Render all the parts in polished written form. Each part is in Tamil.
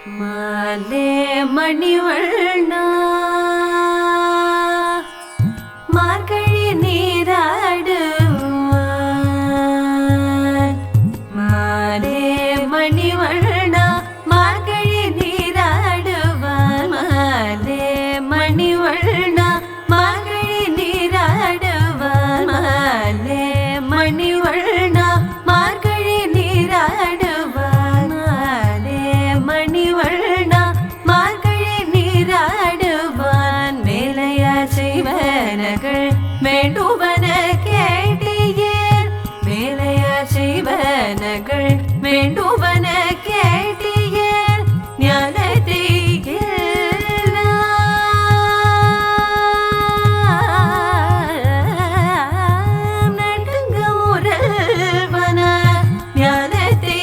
மாலே மணிவண்ணா மார்கழி நீராடுவான். மாலே மணிவண்ணா மார்கழி நீராடுவான். மாலே மணிவண்ணா மார்கழி நீராடுவான். மாலே மணிவண்ணா மார்கழி நீராடுவான். மாலே மணிவண்ணா மார்கழி நீராடுவான். மேலையா செய்வனகள் வேண்டுவன கேட்டியேன். மேலையா செய்வனகள் வேண்டுவன கேட்டியேன். ஞானத்தை நடுங்க முரல்வன. ஞானத்தை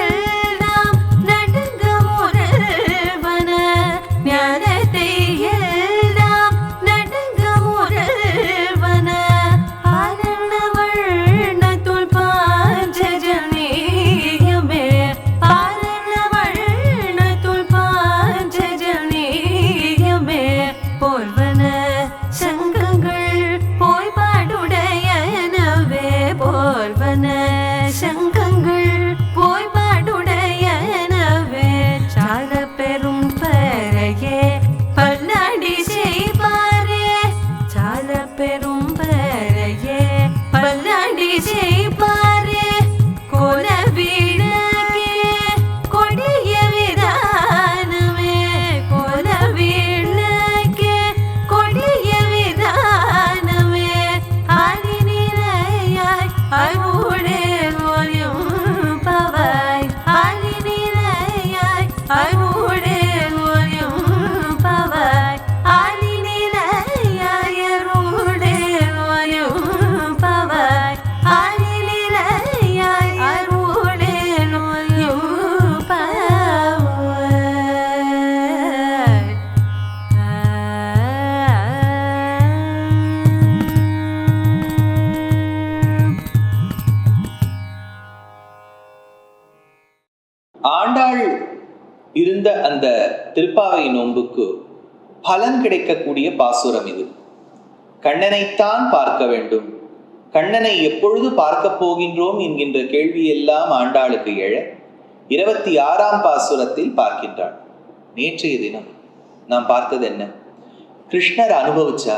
எல்லாம் நடுங்க முரல்வன. ஞானத்தை எல்லாம் நடுங்க முரல்வன. ஆனந்த வண்ணத்துள் பாஞ்சஜனீயமே. ஆனந்த வண்ணத்துள் பாஞ்சஜனீயமே. போல்வன சங்கங்கள் போய் பாடுடையனவே. போல்வன சங்கங்கள் போய் பாடுடையனவே. சால பெரும் பறையே பல்லாடி செய்பாரே. சால பெரும் பறையே பல்லாடி செய்பாரே. கோல வீழகே கொடிய விதானமே. கோல வீழகே கொடிய விதானமே. ஆதி நிறையாய் அருளேல் ஒளியும் பவாய். ஆதி நிறையாய் அருளேல் ஒளியும் பவாய். ஆதி நிறையாய் அருளேல் ஒளியும் பவாய். ஆதி நிறையாய் அருளேல் ஒளியும் பவாய். ஆண்டாள் இருந்த அந்த திருப்பாவை நோன்புக்கு பலன் கிடைக்கக்கூடிய பாசுரம் இது. கண்ணனைத்தான் பார்க்க வேண்டும், கண்ணனை எப்பொழுது பார்க்க போகின்றோம் என்கின்ற கேள்வியெல்லாம் ஆண்டாளுக்கு எழ 26ஆம் பாசுரத்தில் பார்க்கின்றாள். நேற்றைய தினம் நாம் பார்த்தது என்ன? கிருஷ்ணர் அனுபவிச்சா,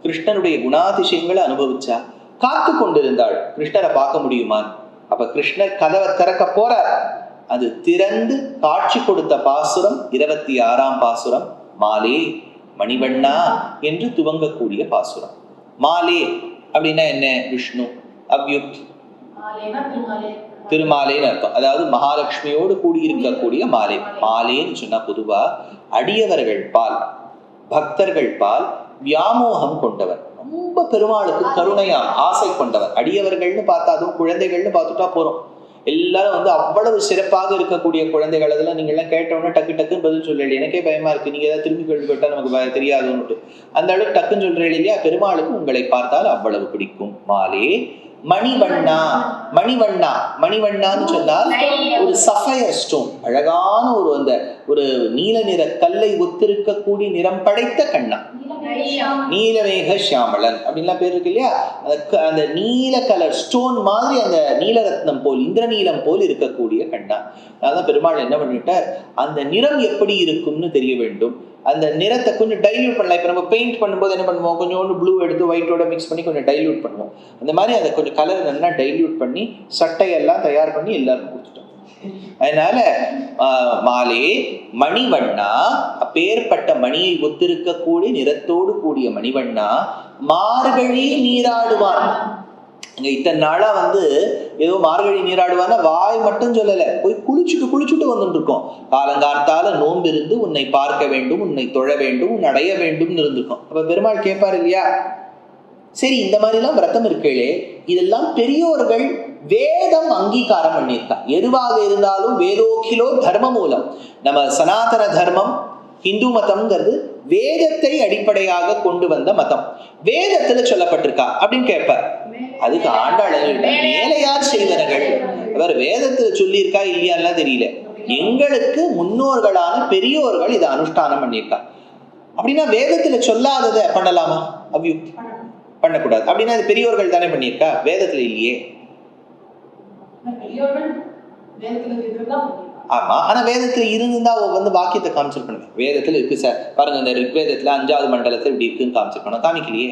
கிருஷ்ணனுடைய குணாதிசயங்களை அனுபவிச்சா, காத்து கொண்டிருந்தாள் கிருஷ்ணரை பார்க்க முடியுமான். அப்ப கிருஷ்ணர் கதவை திறக்க போறார். அது திறந்து காட்சி கொடுத்த பாசுரம் 26ஆம் பாசுரம். மாலே மணிவண்ணா என்று துவங்கக்கூடிய பாசுரம். மாலே அப்படின்னா என்ன? விஷ்ணு, அவ்யுத், திருமாலேன்னு அர்த்தம். அதாவது மகாலட்சுமியோடு கூடியிருக்கக்கூடிய மாலே. மாலேன்னு சொன்னா பொதுவா அடியவர்கள் பால், பக்தர்கள் பால் வியாமோகம் கொண்டவர், ரொம்ப பெருமாளுக்கு கருணையாம் ஆசை கொண்டவர். அடியவர்கள்னு பார்த்தா, அதுவும் குழந்தைகள்னு பார்த்துட்டா போறோம். எல்லாரும் அவ்வளவு சிறப்பாக இருக்கக்கூடிய குழந்தைகள். அதெல்லாம் நீங்க எல்லாம் கேட்டோன்னா டக்கு டக்குன்னு பதில் சொல்லல. எனக்கே பயமா இருக்கு, நீங்க ஏதாவது திரும்பி கேள்வி கேட்டா நமக்கு தெரியாதுன்னு. அந்த அளவுக்கு டக்குன்னு சொல்றேன் இல்லையா? பெருமாளுக்கு உங்களை பார்த்தால் அவ்வளவு பிடிக்கும். மாலே மணிவண்ணா. மணிவண்ணா, மணிவண்ணான்னு சொன்னால் ஒரு சஃபயர் ஸ்டோன், அழகான ஒரு அந்த ஒரு நீல நிற கல்லை ஒத்திருக்கக்கூடிய நிறம் படைத்த கண்ணா. நீலமேக சியாமளன் அப்படின்லாம் பேர் இருக்கு இல்லையா? அந்த நீல கலர் ஸ்டோன் மாதிரி அந்த நீலரத்னம் போல், இந்திரநீலம் போல் இருக்கக்கூடிய கண்ணா. அதான் பெருமாள் என்ன பண்ணிட்டார், அந்த நிறம் எப்படி இருக்கும்னு தெரிய வேண்டும். அந்த நிறத்தை கொஞ்சம் டைல்யூட் பண்ணலாம். இப்போ நம்ம பெயிண்ட் பண்ணும்போது என்ன பண்ணுவோம், கொஞ்சோண்டு ப்ளூ எடுத்து ஒயிட்டோட மிக்ஸ் பண்ணி கொஞ்சம் டைல்யூட் பண்ணுவோம். அந்த மாதிரி அதை கொஞ்சம் கலர் நல்லா டைல்யூட் பண்ணி சட்டையெல்லாம் தயார் பண்ணி எல்லாரும் கொடுத்துட்டோம். அதனால மாலே மணிவண்ணா, அப்பேற்பட்ட மணியை ஒத்திருக்கக்கூடிய நிறத்தோடு கூடிய மணிவண்ணா மார்கழி நீராடுவான். இங்க இத்தனை நாளா ஏதோ மார்கழி நீராடுவான்னா வாய் மட்டும் சொல்லல, போய் குளிச்சுட்டு வந்துட்டு இருக்கோம். காலங்கார்த்தால நோன்பு இருந்து உன்னை பார்க்க வேண்டும், உன்னை தொழ வேண்டும், உன் அடைய வேண்டும் இருந்திருக்கோம். அப்ப பெருமாள் கேட்பார் இல்லையா, சரி இந்த மாதிரி எல்லாம் விரதம் இருக்கே, இதெல்லாம் பெரியோர்கள் வேதம் அங்கீகாரம் பண்ணியிருக்கா. எதுவாக இருந்தாலும் வேதோகிலோ தர்ம மூலம். நம்ம சனாதன தர்மம் ஹிந்து மதம்ங்கிறது வேதத்தை அடிப்படையாக கொண்டு வந்த மதம். வேதத்துல சொல்லப்பட்டிருக்கா அப்படின்னு கேட்பார். அதுக்கு ஆண்டாள் மேலையார் செய்தனர்கள் அவர் வேதத்துல சொல்லியிருக்கா இல்லையான்லாம் தெரியல. எங்களுக்கு முன்னோர்களான பெரியோர்கள் இதை அனுஷ்டானம் பண்ணியிருக்கா. அப்படின்னா வேதத்துல சொல்லாததை பண்ணலாமா? அவ்யுக்தி பண்ணக்கூடாது. அப்படின்னா அது பெரியோர்கள் தானே பண்ணியிருக்கா, வேதத்துல இல்லையே. ஆமா, ஆனா வேதத்துல இருந்தா வாக்கியத்தை காமிச்சிருக்கணும். வேதத்துல இருக்கு சார் பாருங்க, இந்த ரிக்வேதத்துல 5வது மண்டலத்துல இப்படி இருக்குன்னு காமிச்சிருக்கணும், காமிக்கலையே.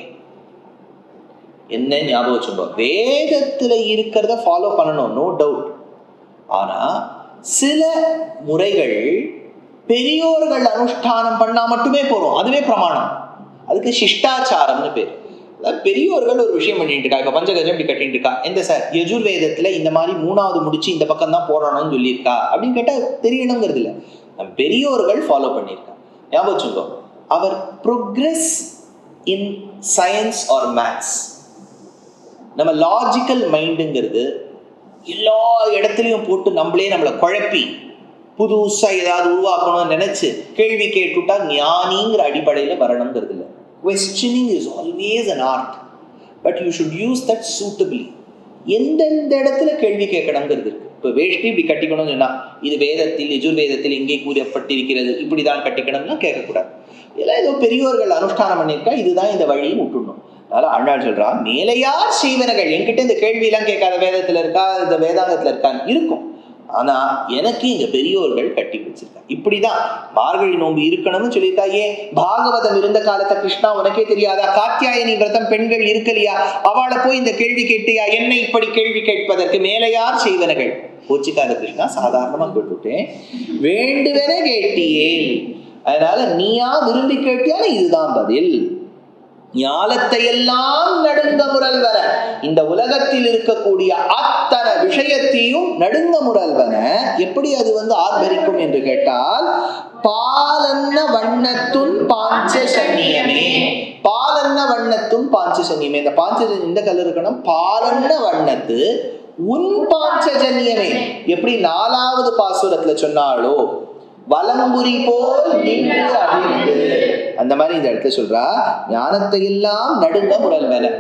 என்ன ஞாபகம் வச்சுக்கோ, வேதத்துல இருக்கிறத ஃபாலோ பண்ணணும், நோ டவுட். ஆனா சில முறைகள் பெரியோர்கள் அனுஷ்டானம் பண்ணா மட்டுமே போறோம், அதுவே பிரமாணம். அதுக்கு சிஷ்டாச்சாரம்னு பேர். பெரியோர்கள் ஒரு விஷயம் பண்ணிட்டு இருக்கா, இப்ப பஞ்சகஜம் இப்படி கட்டிட்டு இருக்கா, எந்த சார் யஜுர்வேதத்துல இந்த மாதிரி 3வது முடிச்சு இந்த பக்கம் தான் போடணும்னு சொல்லியிருக்கா அப்படின்னு கேட்டா தெரியணுங்கிறது இல்லை, பெரியோர்கள் ஃபாலோ பண்ணியிருக்கா. ஞாபகம் வச்சுக்கோ, அவர் progress in science or maths. நம்ம லாஜிக்கல் மைண்டுங்கிறது எல்லா இடத்துலையும் போட்டு நம்மளை குழப்பி புதுசா ஏதாவது உருவாக்கணும்னு நினைச்சு கேள்வி கேட்டுட்டா ஞானிங்கிற அடிப்படையில வரணுங்கிறது இல்லை. Questioning is always an art, but you should use that suitably. எந்தெந்த இடத்துல கேள்வி கேட்கணுங்கிறது இருக்கு. இப்போ வேஷ்டி இப்படி கட்டிக்கணும்னு சொன்னா இது வேதத்தில் யஜுர்வேதத்தில் எங்கே கூறப்பட்டிருக்கிறது, இப்படிதான் கட்டிக்கணும்னா கேட்கக்கூடாது. இதெல்லாம் ஏதோ பெரியோர்கள் அனுஷ்டானம் பண்ணியிருக்கா, இதுதான் இந்த வழியை விட்டுடணும். அதனால ஆண்டாள் சொல்றா, மேலையார் செய்வனர்கள் என்கிட்ட இந்த கேள்வி எல்லாம் கேட்காத, வேதத்துல இருக்கா இந்த வேதாந்தத்துல இருக்கான்னு இருக்கும், ஆனா எனக்கு இங்க பெரியோர்கள் கட்டி வச்சிருக்கா. இப்படிதான் மார்கழி நோன்பு இருக்கணும்னு சொல்லியிருக்கா. ஏன் பாகவதம் இருந்த காலத்தை கிருஷ்ணா உனக்கே தெரியாதா? காத்தியாயனி விரதம் பெண்கள் இருக்கலையா? அவளை போய் இந்த கேள்வி கேட்டியா? என்ன இப்படி கேள்வி கேட்பதற்கு மேலையார் செய்வனர்கள்? கோச்சிக்காத கிருஷ்ணா, சாதாரணமா கேட்டுட்டேன், வேண்டுவென கேட்டியேன், அதனால நீயா விரும்பி கேட்டியால இதுதான் பதில். ஞாலத்தை எல்லாம் நடுங்க முரல்வன, இந்த உலகத்தில் இருக்கக்கூடிய அத்தனை விஷயத்தையும் நடுங்க முரல்வன. எப்படி அது ஆர்ப்பரிக்கும் என்று கேட்டால், பாலன்ன வண்ணத்துன் பாஞ்சசன்னியமே. பாலன்ன வண்ணத்துன் பாஞ்சசன்னியமே, இந்த பாஞ்சஜன்யம் இந்த கலர் இருக்கணும். பாலன்ன வண்ணத்து உன் பாஞ்சஜன்யமே, எப்படி 4வது பாசுரத்துல சொன்னாலோ வலம்புரி போல் நின்று அதிர்ந்து, அந்த மாதிரி இந்த இடத்துல சொல்றா ஞானத்தை எல்லாம் நடுங்க முரல்வன.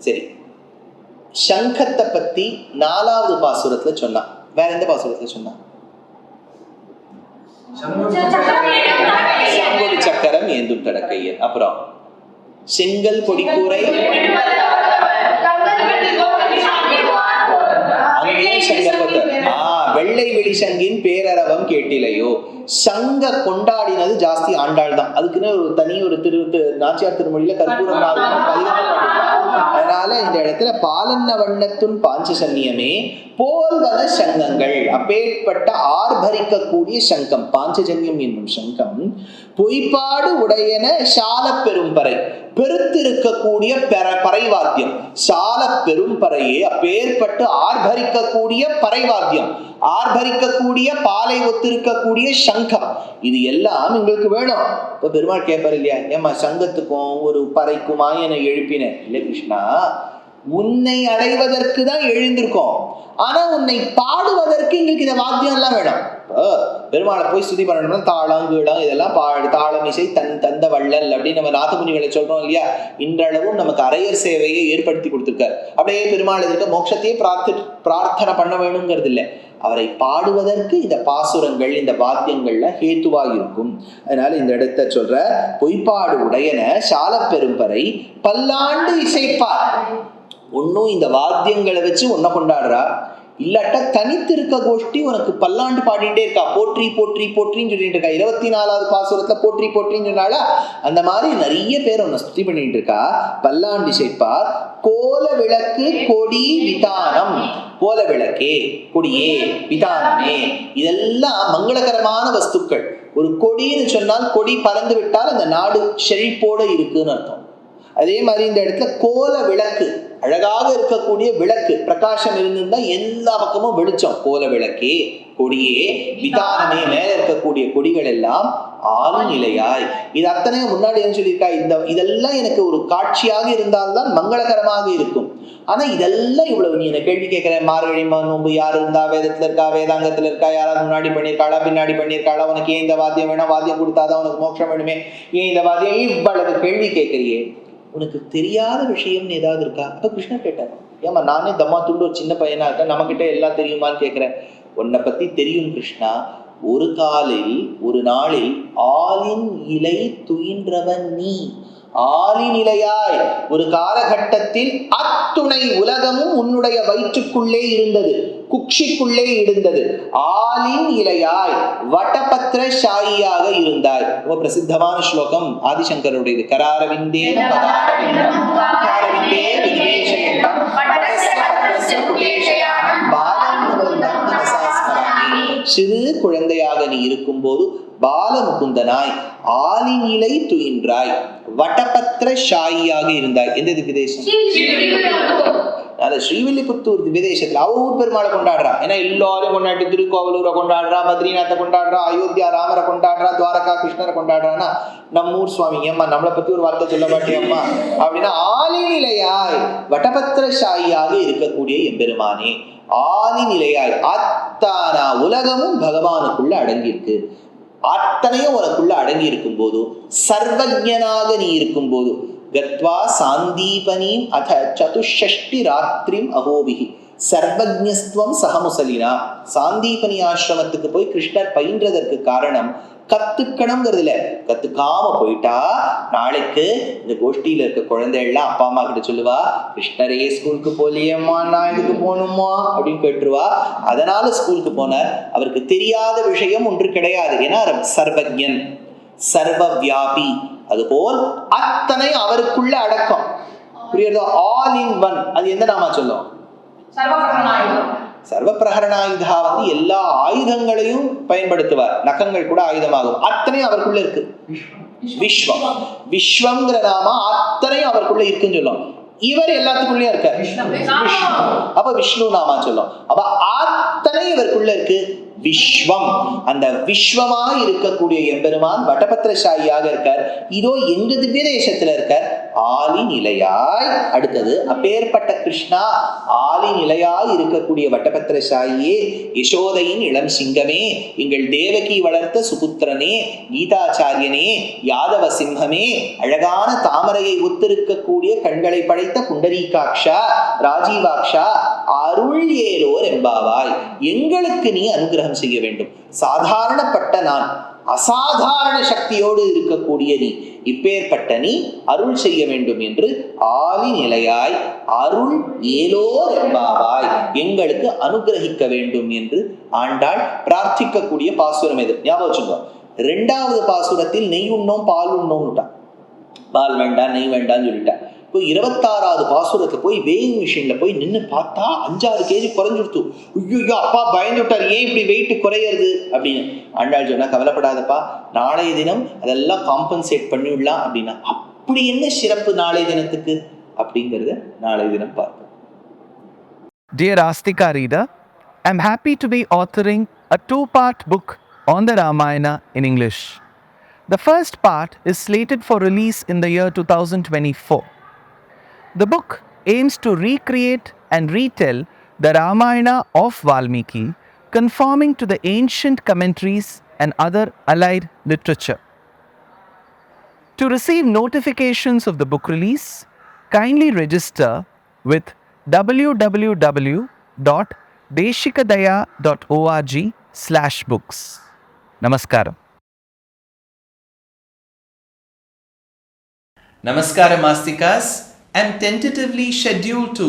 சரி, சங்கத்தை பத்தி 4வது பாசுரத்துல சொன்னா, வேற எந்த பாசுரத்துல சொன்னா? செங்கொடி சக்கரம் ஏந்தும் தடக்கையன். அப்புறம் செங்கல் பொடிக்கூரை, வெள்ளை வெளிசங்கின் பேரரவம் கேட்டிலையோ. சங்க கொண்டாடினது ஜாஸ்தி ஆண்டாள் தான். அதுக்குன்னு ஒரு தனி ஒரு நாச்சியார் திருமொழியில கற்பூரம் அதனால இந்த இடத்துல பாலன்ன வண்ணத்துன் பாஞ்சசன்னியமே போல்வன சங்கங்கள், அப்பேற்பட்ட ஆர்ப்பரிக்கக்கூடிய சங்கம் பாஞ்சஜன்யம் என்னும் சங்கம். பொய்ப்பாடு உடையன சால பெரும்பறை, பெருத்திருக்கக்கூடிய பறைவாத்தியம். சால பெரும்பறையே அப்பேற்பட்டு ஆர்ப்பரிக்கக்கூடிய பறைவாத்தியம், ஆர்ப்பரிக்கக்கூடிய பாலை ஒத்திருக்கக்கூடிய சங்கம். இது எல்லாம் எங்களுக்கு வேணும். இப்ப பெருமாள் கேட்பார் இல்லையா, ஏமா சங்கத்துக்கும் ஒரு பறைக்குமா என எழுப்பினேன்? இல்லை கிருஷ்ணா, உன்னை அடைவதற்கு தான் எழுந்திருக்கோம், ஆனா உன்னை பாடுவதற்கு எங்களுக்கு இந்த வாத்தியம் எல்லாம் வேணும். பெருமாளை போய் ஸ்துதி பண்ணணும்னா தாளம் கீழம் இதெல்லாம் பாடு, தாளம் இசை தந்த வள்ளல் அப்படின்னு நம்ம நாதமுனிகளை சொல்றோம் இல்லையா. இன்றளவும் நமக்கு அரையர் சேவையை ஏற்படுத்தி கொடுத்திருக்கார். அப்படியே பெருமாள் இருக்க மோட்சத்தையே பிரார்த்தனை பண்ண வேணுங்கிறது இல்லை, அவரை பாடுவதற்கு இந்த பாசுரங்கள் இந்த வாத்தியங்கள்ல ஹேத்துவாக இருக்கும். அதனால இந்த இடத்த சொல்ற பொய்ப்பாடு உடையன சால பெரும்பறை பல்லாண்டு இசைப்பார். ஒன்னும் இந்த வாத்தியங்களை வச்சு ஒன்ன கொண்டாடுறா, இல்லாட்டா தனித்து இருக்க கோஷ்டி உனக்கு பல்லாண்டு பாடிட்டே இருக்கா, போற்றி போற்றி போற்றின்னு சொல்லிட்டு இருக்கா. 24வது பாசுரத்துல போற்றி போற்றின்னு சொன்னால அந்த மாதிரி நிறைய பேர் உன்னை ஸ்துதி பண்ணிட்டு இருக்கா. பல்லாண்டு இசைப்பார் கோல விளக்கு கொடி விதானம். கோல விளக்கே, கொடியே, விதானமே, இதெல்லாம் மங்களகரமான வஸ்துக்கள். ஒரு கொடின்னு சொன்னால் கொடி பறந்து விட்டால் அந்த நாடு செழிப்போட இருக்குன்னு அர்த்தம். அதே மாதிரி இந்த இடத்துல கோல விளக்கு, அழகாக இருக்கக்கூடிய விளக்கு, பிரகாசம் இருந்திருந்தா எல்லா பக்கமும் வெளிச்சம். கோல விளக்கே, கொடியே, விதானமே, மேல இருக்கக்கூடிய கொடிகள் எல்லாம் ஆளும் நிலையாய். இது அத்தனையும் முன்னாடி என்ன சொல்லியிருக்கா, இதெல்லாம் எனக்கு ஒரு காட்சியாக இருந்தால்தான் மங்களகரமாக இருக்கும். ஆனா இதெல்லாம் இவ்வளவு நீ என்ன கேள்வி கேட்கிற, மார்கழி நோன்பு யார் இருந்தா, வேதத்துல இருக்கா, வேதாங்கத்துல இருக்கா, யாராவது முன்னாடி பண்ணியிருக்காளா, பின்னாடி பண்ணியிருக்காளா, உனக்கு ஏன் இந்த வாத்தியம் வேணும், வாத்தியம் கொடுத்தாதான் உனக்கு மோட்சம் வேணுமே, ஏன் இந்த வாத்தியம், இவ்வளவு கேள்வி கேட்கறியே, உனக்கு தெரியாத விஷயம்னு ஏதாவது இருக்கா? அப்ப கிருஷ்ணர் கேட்டார், ஏமா நானே தம்மா துண்டு ஒரு சின்ன பையனா இருக்கேன், நம்ம கிட்ட எல்லாம் தெரியுமான்னு கேட்கிறேன். உன்னை பத்தி தெரியும் கிருஷ்ணா, ஒரு காலில் ஒரு நாளில் ஆலின் இலை துயின்றவன் நீ. ஆலின் இலையாய் ஒரு காலகட்டத்தில் அத்துணை உலகமும் உன்னுடைய வயிற்றுக்குள்ளே இருந்தது, குக்ஷிக்குள்ளே இருந்தது. ஆலின் இலையாய் வட்டபத்திர ஷாயியாக இருந்தாய். ரொம்ப பிரசித்தமான ஸ்லோகம் ஆதிசங்கருடையது. கராரவிந்தே சிறு குழந்தையாக நீ இருக்கும் போது பாலமுகுந்தனாய் ஆலின் இலை துயின்றாய், வட்டபத்திர ஷாயியாக இருந்தாய். எந்த திவ்யதேசம்? ஸ்ரீவில்லிபுத்தூர் திவ்யதேசத்துல அவ ஊர் பெருமாளை கொண்டாடுறா. ஏன்னா எல்லாரும் கொண்டாடி திருக்கோவலூரை கொண்டாடுறா, பத்ரிநாத்தை கொண்டாடுறா, அயோத்தியா ராமரை கொண்டாடுறா, துவாரகா கிருஷ்ணரை கொண்டாடுறான்னா நம்ம ஊர் சுவாமி அம்மா நம்மளை பத்தி ஒரு வார்த்தை சொல்ல மாட்டேம்மா அப்படின்னா ஆலின் இலையாய் வட்டபத்திர ஷாயியாக இருக்கக்கூடிய எம்பெருமானே, ஆலின் இலையாய் அத்தானா உலகமும் பகவானுக்குள்ள அடங்கியிருக்கு. அத்தனையும் உனக்குள்ள அடங்கி இருக்கும் போது, சர்வஜனாக நீ இருக்கும் போது, கத்வா சாந்தீபனீம் அத சதுஷ்டி ராத்திரிம் அகோபிகி சர்வஜஸ்துவம் சகமுசலினா. சாந்தீபனி ஆசிரமத்துக்கு போய் கிருஷ்ணர் பயின்றதற்கு காரணம் கத்துக்கணுங்கிறதுல கத்துக்காம போயிட்டா நாளைக்கு இந்த கோஷ்டியில இருக்க குழந்தைகள்லாம் அப்பா அம்மா கிட்ட சொல்லுவா, கிருஷ்ணரே ஸ்கூலுக்கு போலியேம்மா, நான் இதுக்கு போகணுமா அப்படின்னு கேட்டுருவா. அதனால ஸ்கூலுக்கு போனார். அவருக்கு தெரியாத விஷயம் ஒன்று கிடையாது. ஏன்னா சர்வஜன், சர்வ வியாபி. அதுபோல் அத்தனை அவருக்குள்ள அடக்கம். புரியுறதோ? All in one. அது எந்த நாமா சொல்லும்? சர்வ பிரகரணாயுதா எல்லா ஆயுதங்களையும் பயன்படுத்துவார். நகங்கள் கூட ஆயுதமாகும். அத்தனையும் அவருக்குள்ள இருக்கு. விஸ்வம், விஸ்வம்ங்கிற நாம அத்தனையும் அவருக்குள்ள இருக்குன்னு சொல்லும். இவர் எல்லாத்துக்குள்ளயும் இருக்கார். அப்ப விஷ்ணு நாமா சொல்லும். அப்ப அத்தனை இவருக்குள்ள இருக்கு. விஸ்வம், அந்த விஸ்வமா இருக்கக்கூடிய எம்பெருமான் வட்டபத்திரசாயியாக இருக்கார். இதோ எங்க திவ்ய தேசத்துல இருக்கார். ஆலி நிலையாய். அடுத்தது அப்பேற்பட்ட கிருஷ்ணா ஆலி நிலையாய் இருக்கக்கூடிய வட்டபத்திரசாயியே, யசோதையின் இளம் சிங்கமே, எங்கள் தேவகி வளர்த்த சுபுத்திரனே, கீதாச்சாரியனே, யாதவ சிம்மமே, அழகான தாமரையை ஒத்திருக்கக்கூடிய கண்களை படைத்த புண்டரீகாட்சா, ராஜீவாட்சா, அருள் ஏலோர் எம்பாவாய், எங்களுக்கு நீ அனுகிரகம் செய்ய வேண்டும். சாதாரணப்பட்ட நான், அசாதாரண சக்தியோடு இருக்கக்கூடிய நீ, இப்பேற்பட்ட நீ அருள் செய்ய வேண்டும் என்று ஆலி நிலையாய் அருள் ஏலோர் எம்பாவாய், எங்களுக்கு அனுகிரகிக்க வேண்டும் என்று ஆண்டாள் பிரார்த்திக்கக்கூடிய பாசுரம் எது? ஞாபகம் வச்சுக்கோ. 2வது பாசுரத்தில் நெய் உண்ணோம் பால் உண்ணோம்னுட்டான். பால் வேண்டாம் நெய் வேண்டாம்னு சொல்லிட்டான். இப்போ 26வது பாசுரத்துல போய் வெயிங் மிஷின்ல போய் நின்று பார்த்தா 5-6 கேஜி குறைஞ்சுடுத்து. ஐயோ அப்பா பயந்துட்டார், ஏன் இப்படி வெயிட் குறையிறது அப்படின்னு. ஆண்டாள் சொன்னா, கவலைப்படாதப்பா, நாளைய தினம் அதெல்லாம் காம்பன்சேட் பண்ணிவிடலாம் அப்படின்னா. அப்படி என்ன சிறப்பு நாளைய தினத்துக்கு அப்படிங்கிறத நாளைய தினம் பார்ப்போம். Dear Astika reader, I am happy to be authoring a 2-part book on the Ramayana in English. The first part is slated for release in the year 2024. The book aims to recreate and retell the Ramayana of Valmiki, conforming to the ancient commentaries and other allied literature. To receive notifications of the book release, kindly register with www.deshikadaya.org/books. Namaskaram. Namaskaram Astikas. I'm tentatively scheduled to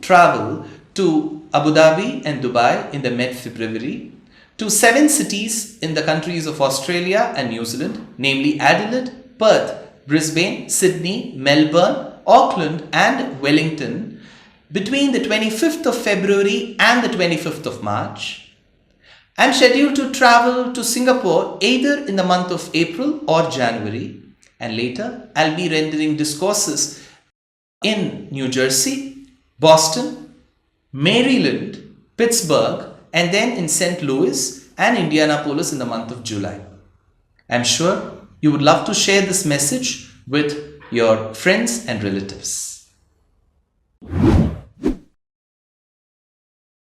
travel to Abu Dhabi and Dubai in the mid-February, to 7 cities in the countries of Australia and New Zealand, namely Adelaide, Perth, Brisbane, Sydney, Melbourne, Auckland and Wellington, between the 25th of February and the 25th of March. I'm scheduled to travel to Singapore either in the month of April or January, and later I'll be rendering discourses in New Jersey, Boston, Maryland, Pittsburgh, and then in St. Louis and Indianapolis in the month of July. I'm sure you would love to share this message with your friends and relatives.